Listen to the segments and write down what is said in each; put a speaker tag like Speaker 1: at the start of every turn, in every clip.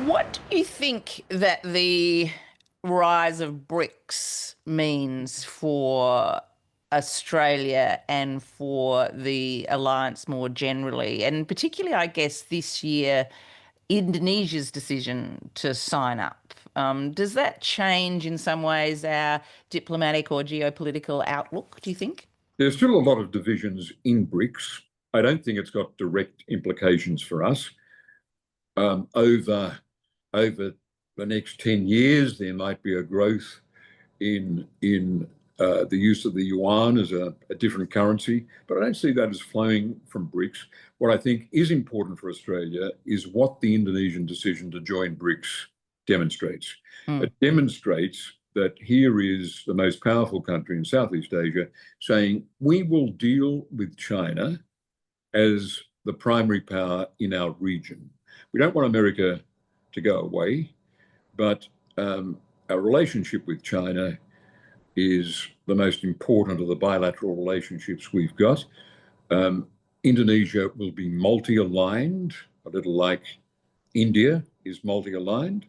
Speaker 1: What do you think that the rise of BRICS means for Australia and for the alliance more generally? And particularly, I guess, this year, Indonesia's decision to sign up. Does that change in some ways our diplomatic or geopolitical outlook, do you think?
Speaker 2: There's still a lot of divisions in BRICS. I don't think it's got direct implications for us. Over the next 10 years, there might be a growth in the use of the yuan as a different currency, but I don't see that as flowing from BRICS. What I think is important for Australia is what the Indonesian decision to join BRICS demonstrates.
Speaker 1: Mm.
Speaker 2: It demonstrates that here is the most powerful country in Southeast Asia saying, we will deal with China as the primary power in our region. We don't want America to go away, but our relationship with China is the most important of the bilateral relationships we've got. Indonesia will be multi-aligned, a little like India is multi-aligned.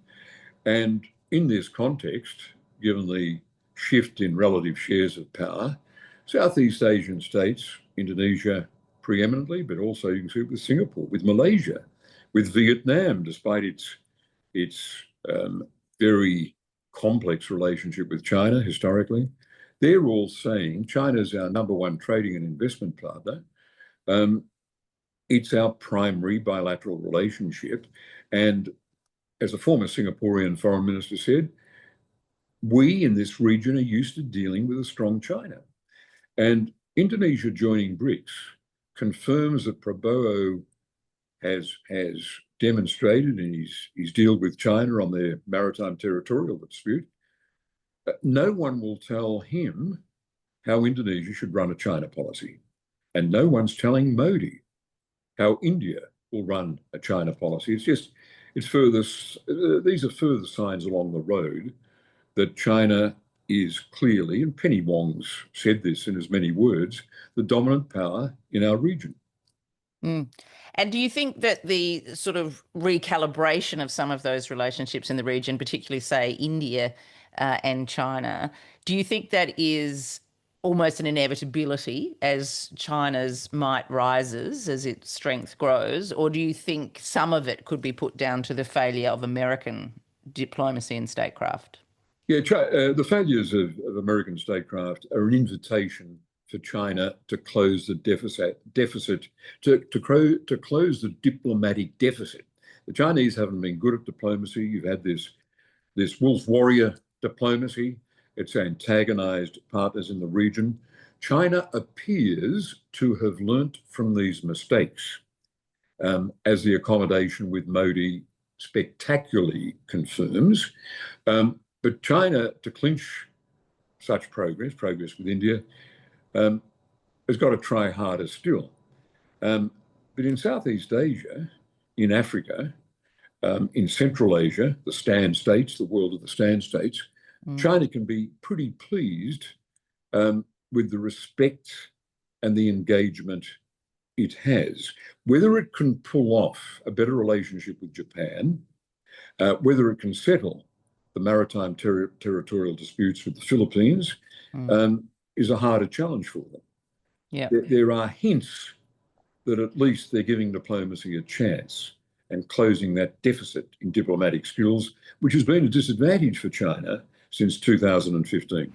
Speaker 2: And in this context, given the shift in relative shares of power, Southeast Asian states, Indonesia preeminently, but also you can see it with Singapore, with Malaysia, with Vietnam, despite its very complex relationship with China historically, they're all saying China's our number one trading and investment partner. It's our primary bilateral relationship. And as a former Singaporean foreign minister said, we in this region are used to dealing with a strong China. And Indonesia joining BRICS confirms that Prabowo has demonstrated in his deal with China on their maritime territorial dispute. No one will tell him how Indonesia should run a China policy. And no one's telling Modi how India will run a China policy. These are further signs along the road that China is clearly, and Penny Wong's said this in as many words, the dominant power in our region.
Speaker 1: Mm. And do you think that the sort of recalibration of some of those relationships in the region, particularly, say, India and China, do you think that is almost an inevitability as China's might rises, as its strength grows? Or do you think some of it could be put down to the failure of American diplomacy and statecraft?
Speaker 2: Yeah, the failures of American statecraft are an invitation for China to close the deficit, to close the diplomatic deficit. The Chinese haven't been good at diplomacy. You've had this wolf warrior diplomacy. It's antagonized partners in the region. China appears to have learnt from these mistakes, as the accommodation with Modi spectacularly confirms. But China, to clinch such progress with India, has got to try harder still. But in Southeast Asia, in Africa, in Central Asia, the stand states, the world of the stand states, China can be pretty pleased with the respect and the engagement it has. Whether it can pull off a better relationship with Japan, whether it can settle the maritime territorial disputes with the Philippines, is a harder challenge for them.
Speaker 1: Yeah.
Speaker 2: There are hints that at least they're giving diplomacy a chance and closing that deficit in diplomatic skills, which has been a disadvantage for China since 2015.